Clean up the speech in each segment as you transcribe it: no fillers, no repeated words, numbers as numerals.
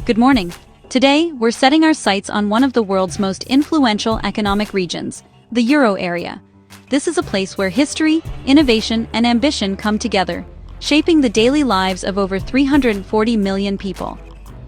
Good morning. Today, we're setting our sights on one of the world's most influential economic regions, the Euro area. This is a place where history, innovation, and ambition come together, shaping the daily lives of over 340 million people.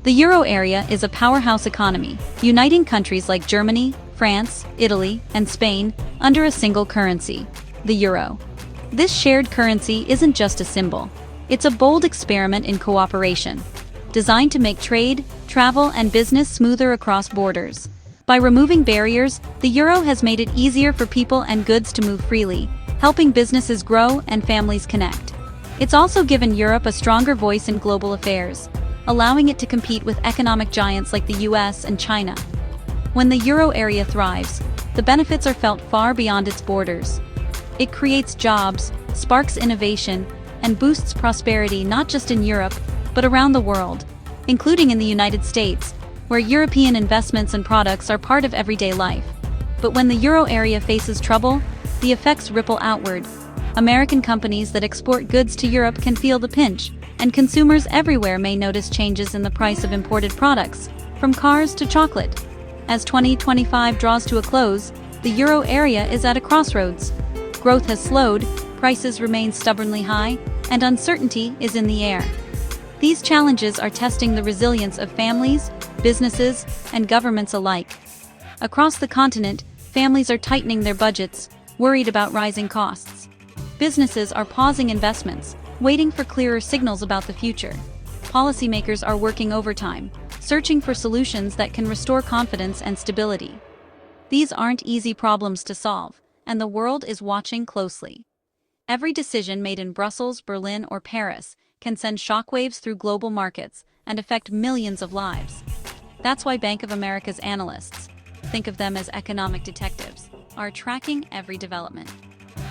The Euro area is a powerhouse economy, uniting countries like Germany, France, Italy, and Spain under a single currency, the euro. This shared currency isn't just a symbol. It's a bold experiment in cooperation, designed to make trade, travel, and business smoother across borders. By removing barriers, the euro has made it easier for people and goods to move freely, helping businesses grow and families connect. It's also given Europe a stronger voice in global affairs, allowing it to compete with economic giants like the US and China. When the euro area thrives, the benefits are felt far beyond its borders. It creates jobs, sparks innovation, and boosts prosperity not just in Europe, but around the world, including in the United States, where European investments and products are part of everyday life. But when the euro area faces trouble, the effects ripple outward. American companies that export goods to Europe can feel the pinch, and consumers everywhere may notice changes in the price of imported products, from cars to chocolate. As 2025 draws to a close, the euro area is at a crossroads. Growth has slowed, prices remain stubbornly high, and uncertainty is in the air. These challenges are testing the resilience of families, businesses, and governments alike. Across the continent, families are tightening their budgets, worried about rising costs. Businesses are pausing investments, waiting for clearer signals about the future. Policymakers are working overtime, searching for solutions that can restore confidence and stability. These aren't easy problems to solve, and the world is watching closely. Every decision made in Brussels, Berlin, or Paris can send shockwaves through global markets and affect millions of lives. That's why Bank of America's analysts, think of them as economic detectives, are tracking every development.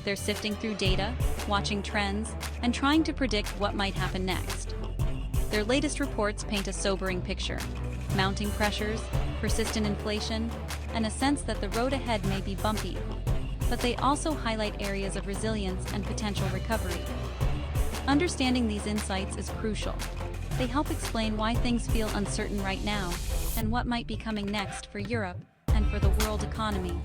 They're sifting through data, watching trends, and trying to predict what might happen next. Their latest reports paint a sobering picture: mounting pressures, persistent inflation, and a sense that the road ahead may be bumpy. But they also highlight areas of resilience and potential recovery. Understanding these insights is crucial. They help explain why things feel uncertain right now and what might be coming next for Europe and for the world economy.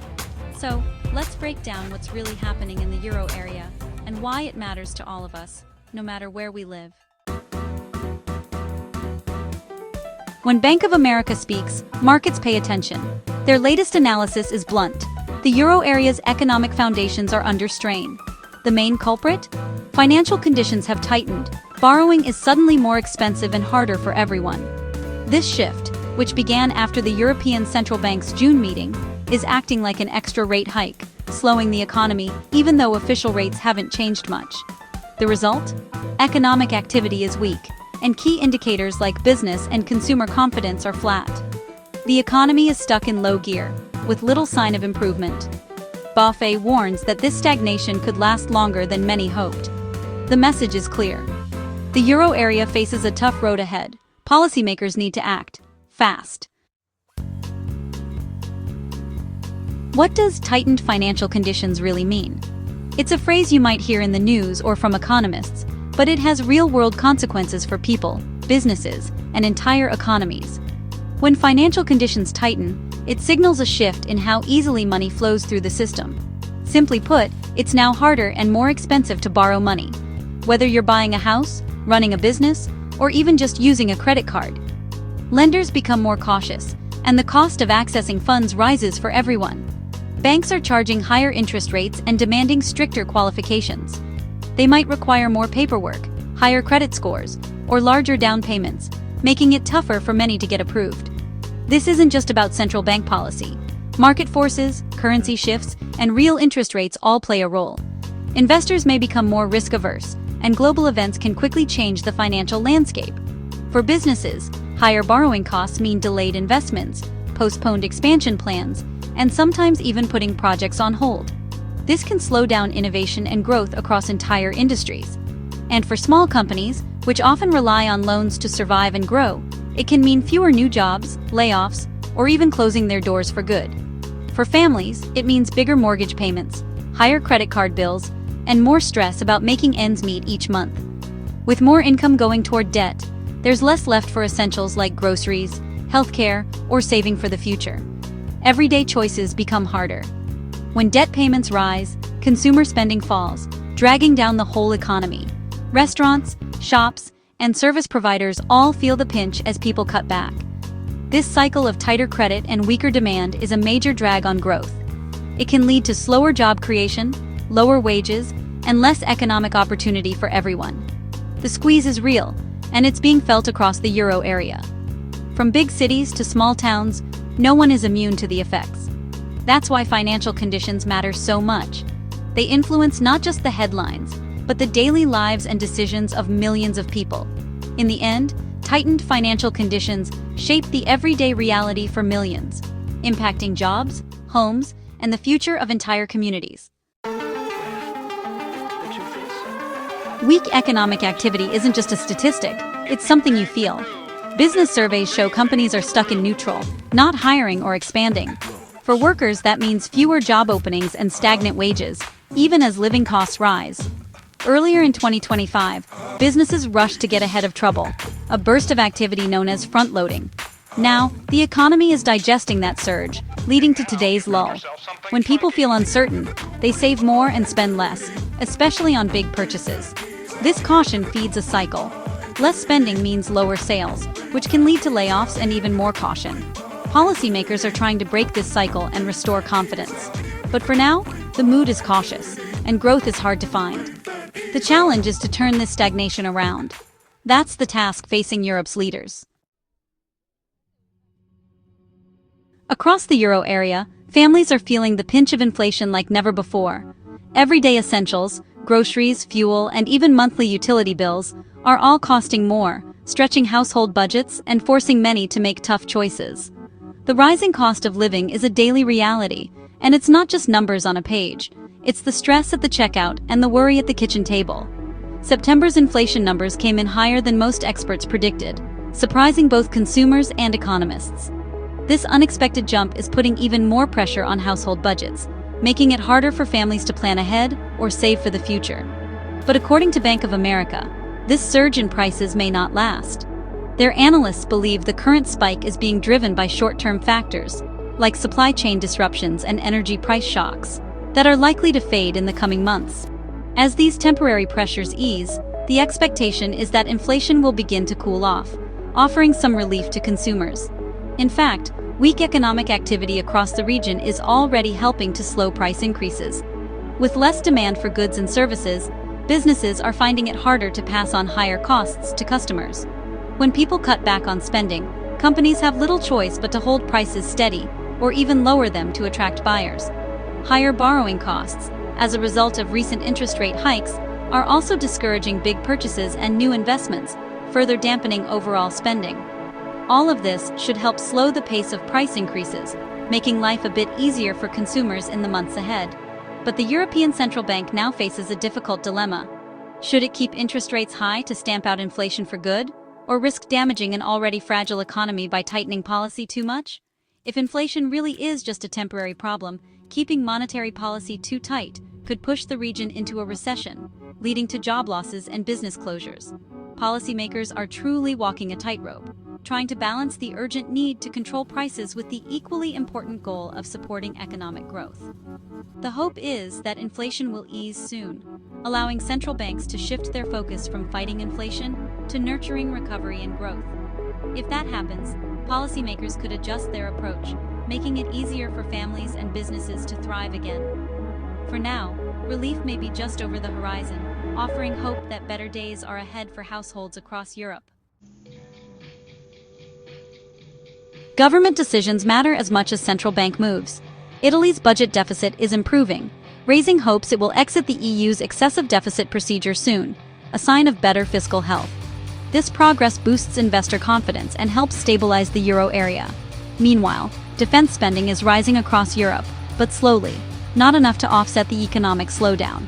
So, let's break down what's really happening in the euro area and why it matters to all of us, no matter where we live. When Bank of America speaks, markets pay attention. Their latest analysis is blunt. The euro area's economic foundations are under strain. The main culprit? Financial conditions have tightened. Borrowing is suddenly more expensive and harder for everyone. This shift, which began after the European Central Bank's June meeting, is acting like an extra rate hike, slowing the economy even though official rates haven't changed much. The result? Economic activity is weak, and key indicators like business and consumer confidence are flat. The economy is stuck in low gear, with little sign of improvement. BofA warns that this stagnation could last longer than many hoped. The message is clear. The euro area faces a tough road ahead. Policymakers need to act fast. What does tightened financial conditions really mean? It's a phrase you might hear in the news or from economists, but it has real-world consequences for people, businesses, and entire economies. When financial conditions tighten, it signals a shift in how easily money flows through the system. Simply put, it's now harder and more expensive to borrow money. Whether you're buying a house, running a business, or even just using a credit card. Lenders become more cautious, and the cost of accessing funds rises for everyone. Banks are charging higher interest rates and demanding stricter qualifications. They might require more paperwork, higher credit scores, or larger down payments, making it tougher for many to get approved. This isn't just about central bank policy. Market forces, currency shifts, and real interest rates all play a role. Investors may become more risk-averse, and global events can quickly change the financial landscape. For businesses, higher borrowing costs mean delayed investments, postponed expansion plans, and sometimes even putting projects on hold. This can slow down innovation and growth across entire industries. And for small companies, which often rely on loans to survive and grow, it can mean fewer new jobs, layoffs, or even closing their doors for good. For families, it means bigger mortgage payments, higher credit card bills, and more stress about making ends meet each month. With more income going toward debt, There's less left for essentials like groceries, healthcare, or saving for the future. Everyday choices become harder. When debt payments rise, consumer spending falls, dragging down the whole economy. Restaurants, shops, and service providers all feel the pinch as people cut back. This cycle of tighter credit and weaker demand is a major drag on growth. It can lead to slower job creation, lower wages, and less economic opportunity for everyone. The squeeze is real, and it's being felt across the euro area. From big cities to small towns, no one is immune to the effects. That's why financial conditions matter so much. They influence not just the headlines, but the daily lives and decisions of millions of people. In the end, tightened financial conditions shape the everyday reality for millions, impacting jobs, homes, and the future of entire communities. Weak economic activity isn't just a statistic, it's something you feel. Business surveys show companies are stuck in neutral, not hiring or expanding. For workers, that means fewer job openings and stagnant wages, even as living costs rise. Earlier in 2025, businesses rushed to get ahead of trouble, a burst of activity known as front-loading. Now, the economy is digesting that surge, leading to today's lull. When people feel uncertain, they save more and spend less, especially on big purchases. This caution feeds a cycle. Less spending means lower sales, which can lead to layoffs and even more caution. Policymakers are trying to break this cycle and restore confidence. But for now, the mood is cautious, and growth is hard to find. The challenge is to turn this stagnation around. That's the task facing Europe's leaders. Across the euro area, families are feeling the pinch of inflation like never before. Everyday essentials, groceries, fuel, and even monthly utility bills are all costing more, stretching household budgets and forcing many to make tough choices. The rising cost of living is a daily reality, and it's not just numbers on a page. It's the stress at the checkout and the worry at the kitchen table. September's inflation numbers came in higher than most experts predicted, surprising both consumers and economists. This unexpected jump is putting even more pressure on household budgets, making it harder for families to plan ahead or save for the future. But according to Bank of America, this surge in prices may not last. Their analysts believe the current spike is being driven by short-term factors, like supply chain disruptions and energy price shocks, that are likely to fade in the coming months. As these temporary pressures ease, the expectation is that inflation will begin to cool off, offering some relief to consumers. In fact, weak economic activity across the region is already helping to slow price increases. With less demand for goods and services, businesses are finding it harder to pass on higher costs to customers. When people cut back on spending, companies have little choice but to hold prices steady or even lower them to attract buyers. Higher borrowing costs, as a result of recent interest rate hikes, are also discouraging big purchases and new investments, further dampening overall spending. All of this should help slow the pace of price increases, making life a bit easier for consumers in the months ahead. But the European Central Bank now faces a difficult dilemma. Should it keep interest rates high to stamp out inflation for good, or risk damaging an already fragile economy by tightening policy too much? If inflation really is just a temporary problem, keeping monetary policy too tight could push the region into a recession, leading to job losses and business closures. Policymakers are truly walking a tightrope, trying to balance the urgent need to control prices with the equally important goal of supporting economic growth. The hope is that inflation will ease soon, allowing central banks to shift their focus from fighting inflation to nurturing recovery and growth. If that happens, policymakers could adjust their approach, making it easier for families and businesses to thrive again. For now, relief may be just over the horizon, offering hope that better days are ahead for households across Europe. Government decisions matter as much as central bank moves. Italy's budget deficit is improving, raising hopes it will exit the EU's excessive deficit procedure soon, a sign of better fiscal health. This progress boosts investor confidence and helps stabilize the euro area. Meanwhile, defense spending is rising across Europe, but slowly, not enough to offset the economic slowdown.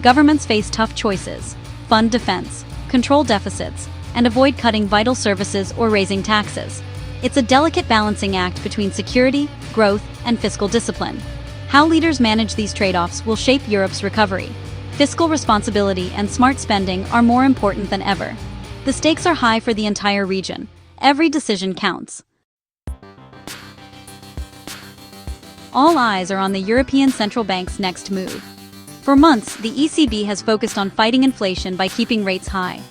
Governments face tough choices: fund defense, control deficits, and avoid cutting vital services or raising taxes. It's a delicate balancing act between security, growth, and fiscal discipline. How leaders manage these trade-offs will shape Europe's recovery. Fiscal responsibility and smart spending are more important than ever. The stakes are high for the entire region. Every decision counts. All eyes are on the European Central Bank's next move. For months, the ECB has focused on fighting inflation by keeping rates high.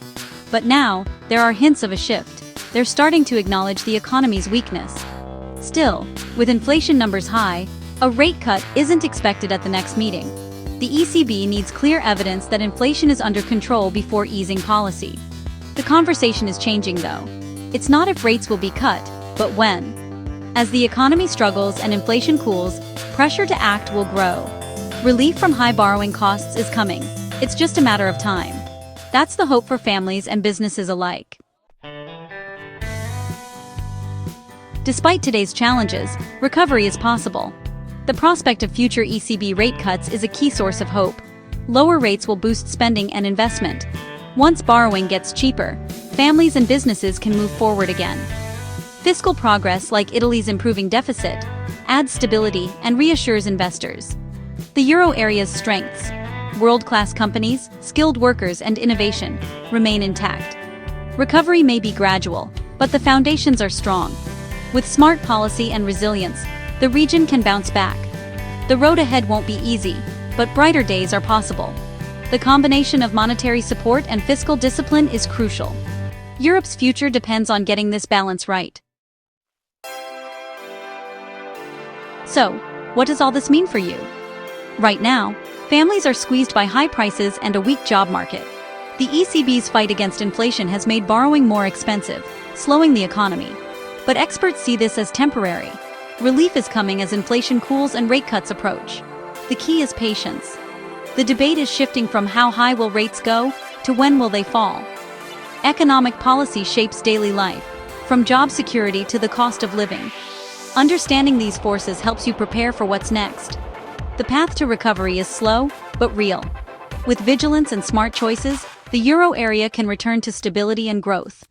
But now, there are hints of a shift. They're starting to acknowledge the economy's weakness. Still, with inflation numbers high, a rate cut isn't expected at the next meeting. The ECB needs clear evidence that inflation is under control before easing policy. The conversation is changing, though. It's not if rates will be cut, but when. As the economy struggles and inflation cools, pressure to act will grow. Relief from high borrowing costs is coming. It's just a matter of time. That's the hope for families and businesses alike. Despite today's challenges, recovery is possible. The prospect of future ECB rate cuts is a key source of hope. Lower rates will boost spending and investment. Once borrowing gets cheaper, families and businesses can move forward again. Fiscal progress, like Italy's improving deficit, adds stability and reassures investors. The euro area's strengths, world-class companies, skilled workers, and innovation, remain intact. Recovery may be gradual, but the foundations are strong. With smart policy and resilience, the region can bounce back. The road ahead won't be easy, but brighter days are possible. The combination of monetary support and fiscal discipline is crucial. Europe's future depends on getting this balance right. So, what does all this mean for you? Right now, families are squeezed by high prices and a weak job market. The ECB's fight against inflation has made borrowing more expensive, slowing the economy. But experts see this as temporary. Relief is coming as inflation cools and rate cuts approach. The key is patience. The debate is shifting from how high will rates go to when will they fall. Economic policy shapes daily life, from job security to the cost of living. Understanding these forces helps you prepare for what's next. The path to recovery is slow, but real. With vigilance and smart choices, the euro area can return to stability and growth.